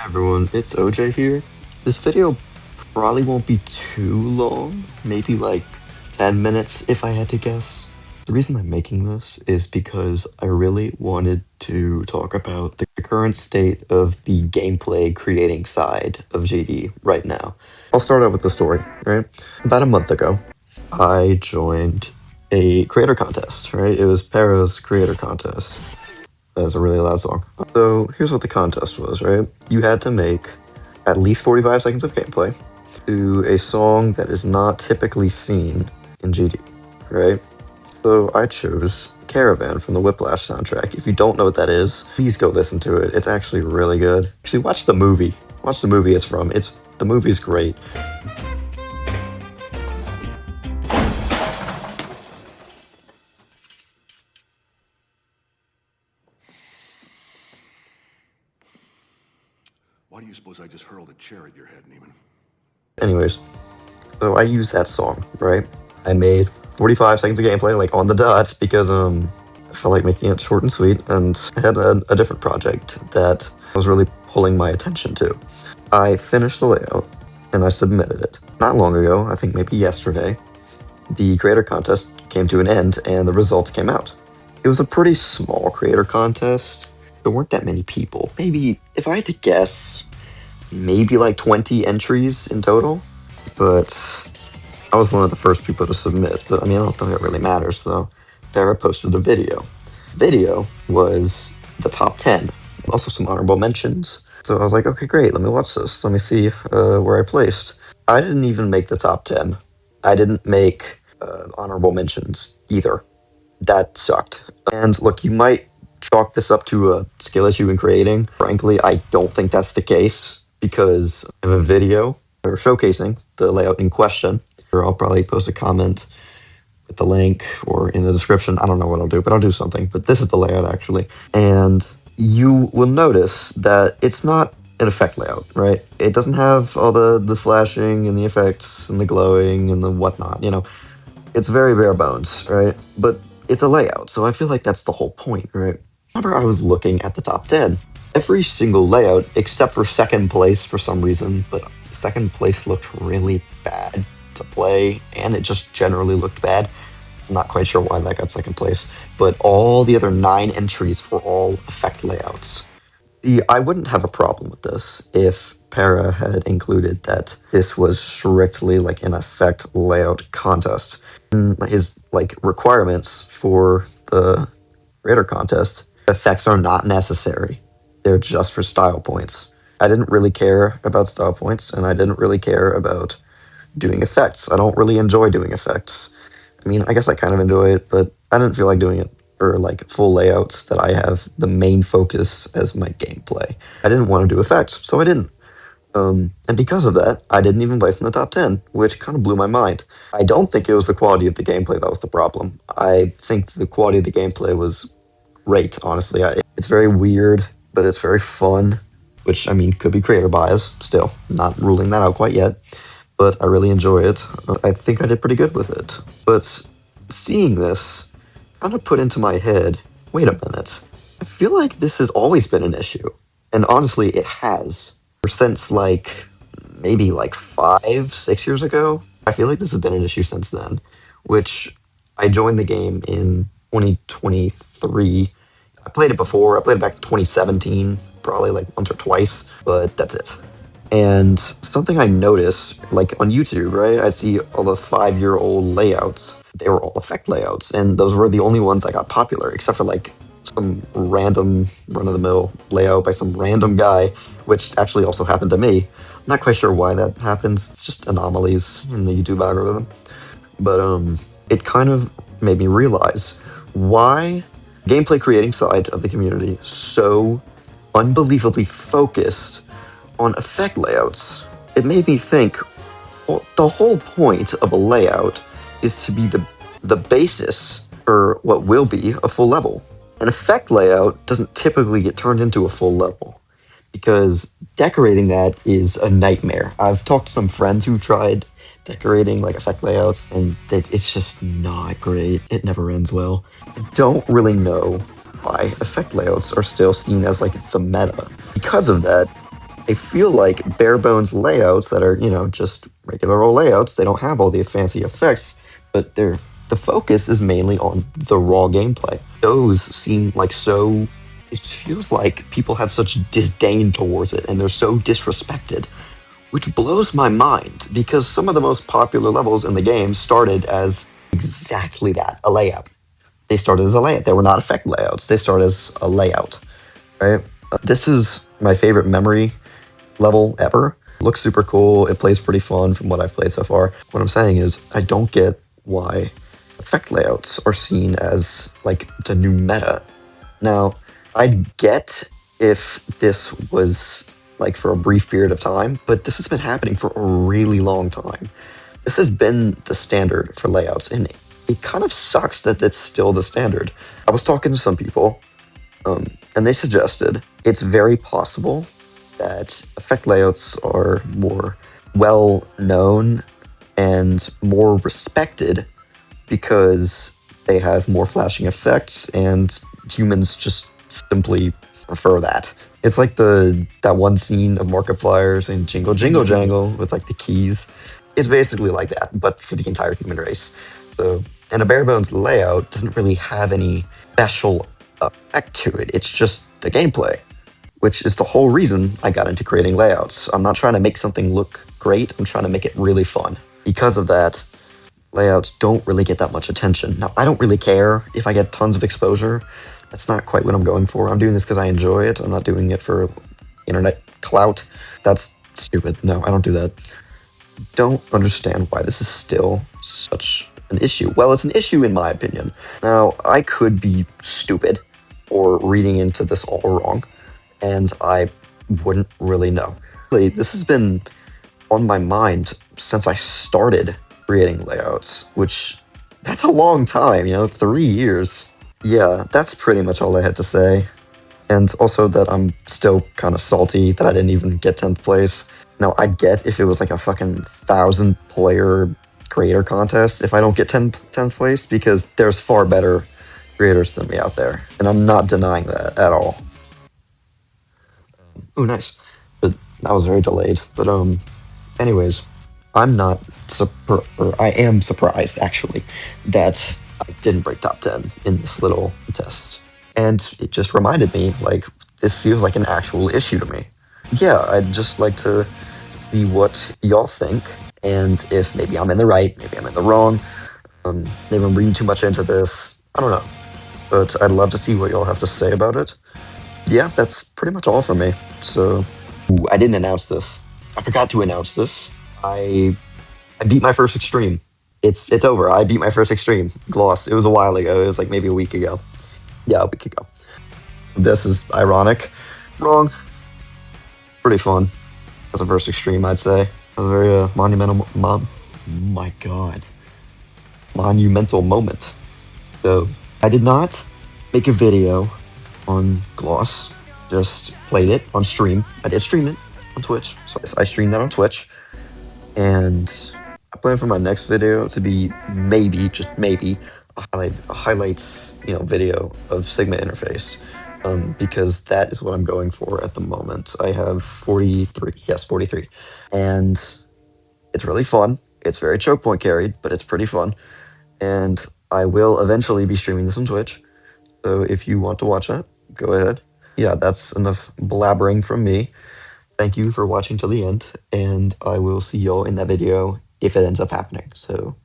Everyone, it's OJ here. This video probably won't be too long, maybe like 10 minutes if I had to guess. The reason I'm making this is because I really wanted to talk about the current state of the gameplay creating side of GD right now. I'll start out with the story, right? About a month ago, I joined a creator contest, right? It was Para's creator contest. That's a really loud song. So here's what the contest was, right? You had to make at least 45 seconds of gameplay to a song that is not typically seen in GD, right? So I chose Caravan from the Whiplash soundtrack. If you don't know what that is, please go listen to it. It's actually really good. Actually, watch the movie. Watch the movie it's from. The movie's great. Why do you suppose I just hurled a chair at your head, Neiman? Anyways, so I used that song, right? I made 45 seconds of gameplay, like on the dot, because I felt like making it short and sweet, and I had a different project that was really pulling my attention to. I finished the layout and I submitted it. Not long ago, I think maybe yesterday, the creator contest came to an end and the results came out. It was a pretty small creator contest. There weren't that many people. Maybe, if I had to guess, maybe like 20 entries in total. But I was one of the first people to submit. But I mean, I don't think it really matters though. There I posted a video. Video was the top 10. Also some honorable mentions. So I was like, okay, great, let me watch this. Let me see where I placed. I didn't even make the top 10. I didn't make honorable mentions either. That sucked. And look, you might chalk this up to a skill issue in creating. Frankly, I don't think that's the case because I have a video showcasing the layout in question. Or I'll probably post a comment with the link or in the description. I don't know what I'll do, but I'll do something. But this is the layout actually. And you will notice that it's not an effect layout, right? It doesn't have all the flashing and the effects and the glowing and the whatnot, It's very bare bones, right? But it's a layout, so I feel like that's the whole point, right? Whenever I was looking at the top 10, every single layout, except for second place for some reason, but second place looked really bad to play, and it just generally looked bad. I'm not quite sure why that got second place, but all the other 9 entries were all effect layouts. I wouldn't have a problem with this if Para had included that this was strictly like an effect layout contest. His requirements for the creator contest, effects are not necessary. They're just for style points. I didn't really care about style points, and I didn't really care about doing effects. I don't really enjoy doing effects. I mean, I guess I kind of enjoy it, but I didn't feel like doing it for full layouts that I have the main focus as my gameplay. I didn't want to do effects, so I didn't. And because of that, I didn't even place in the top 10, which kind of blew my mind. I don't think it was the quality of the gameplay that was the problem. I think the quality of the gameplay was great, honestly. It's very weird, but it's very fun, which, I mean, could be creator bias, still. Not ruling that out quite yet, but I really enjoy it. I think I did pretty good with it. But seeing this kind of put into my head, wait a minute, I feel like this has always been an issue. And honestly, it has since maybe 5, 6 years ago. I feel like this has been an issue since then, which I joined the game in 2023. I played it before. I played it back in 2017, probably once or twice, but that's it. And something I noticed, on YouTube, right? I see all the 5-year-old layouts. They were all effect layouts, and those were the only ones that got popular, except for some random run-of-the-mill layout by some random guy, which actually also happened to me. I'm not quite sure why that happens. It's just anomalies in the YouTube algorithm. But it kind of made me realize why gameplay creating side of the community so unbelievably focused on effect layouts. It made me think, well, the whole point of a layout is to be the basis for what will be a full level. An effect layout doesn't typically get turned into a full level because decorating that is a nightmare. I've talked to some friends who tried decorating effect layouts, and it's just not great. It never ends well. I don't really know why effect layouts are still seen as the meta. Because of that, I feel like bare bones layouts that are, just regular old layouts, they don't have all the fancy effects, but the focus is mainly on the raw gameplay. Those seem like so it feels like people have such disdain towards it and they're so disrespected, which blows my mind because some of the most popular levels in the game started as exactly that, a layout. They started as a layout. They were not effect layouts. They started as a layout, right? This is my favorite memory level ever. It looks super cool. It plays pretty fun from what I've played so far. What I'm saying is, I don't get why effect layouts are seen as like the new meta. Now, I'd get if this was like for a brief period of time, but this has been happening for a really long time. This has been the standard for layouts, and it kind of sucks that it's still the standard. I was talking to some people, and they suggested it's very possible that effect layouts are more well known and more respected because they have more flashing effects and humans just simply prefer that. It's like the that one scene of Markiplier's and Jingle Jingle Jangle with like the keys. It's basically like that, but for the entire human race. So, and a bare bones layout doesn't really have any special effect to it. It's just the gameplay, which is the whole reason I got into creating layouts. I'm not trying to make something look great. I'm trying to make it really fun. Because of that, layouts don't really get that much attention. Now, I don't really care if I get tons of exposure. That's not quite what I'm going for. I'm doing this because I enjoy it. I'm not doing it for internet clout. That's stupid. No, I don't do that. Don't understand why this is still such an issue. Well, it's an issue in my opinion. Now, I could be stupid or reading into this all wrong, and I wouldn't really know. Really, this has been on my mind since I started creating layouts, which that's a long time, 3 years. Yeah, that's pretty much all I had to say. And also that I'm still kind of salty that I didn't even get 10th place. Now, I'd get if it was like a fucking 1,000 player creator contest if I don't get 10th place because there's far better creators than me out there. And I'm not denying that at all. Oh, nice. But that was very delayed. But anyways, I'm not or I am surprised actually that I didn't break top 10 in this little test. And it just reminded me like this feels like an actual issue to me. Yeah, I'd just like to see what y'all think and if maybe I'm in the right, maybe I'm in the wrong. Maybe I'm reading too much into this. I don't know. But I'd love to see what y'all have to say about it. Yeah, that's pretty much all from me. So, ooh, I didn't announce this. I forgot to announce this. I beat my first extreme. It's over. I beat my first extreme. Gloss. It was a while ago. It was like maybe a week ago. Yeah, a week ago. This is ironic. Wrong. Pretty fun. As a first extreme, I'd say. It was a very monumental. My God. Monumental moment. So I did not make a video on Gloss. Just played it on stream. I did stream it on Twitch. So I streamed that on Twitch. And I plan for my next video to be maybe, just maybe, a highlights, video of Sigma interface. Because that is what I'm going for at the moment. I have 43. Yes, 43. And it's really fun. It's very choke point carried, but it's pretty fun. And I will eventually be streaming this on Twitch. So if you want to watch that, go ahead. Yeah, that's enough blabbering from me. Thank you for watching till the end, and I will see y'all in that video if it ends up happening. So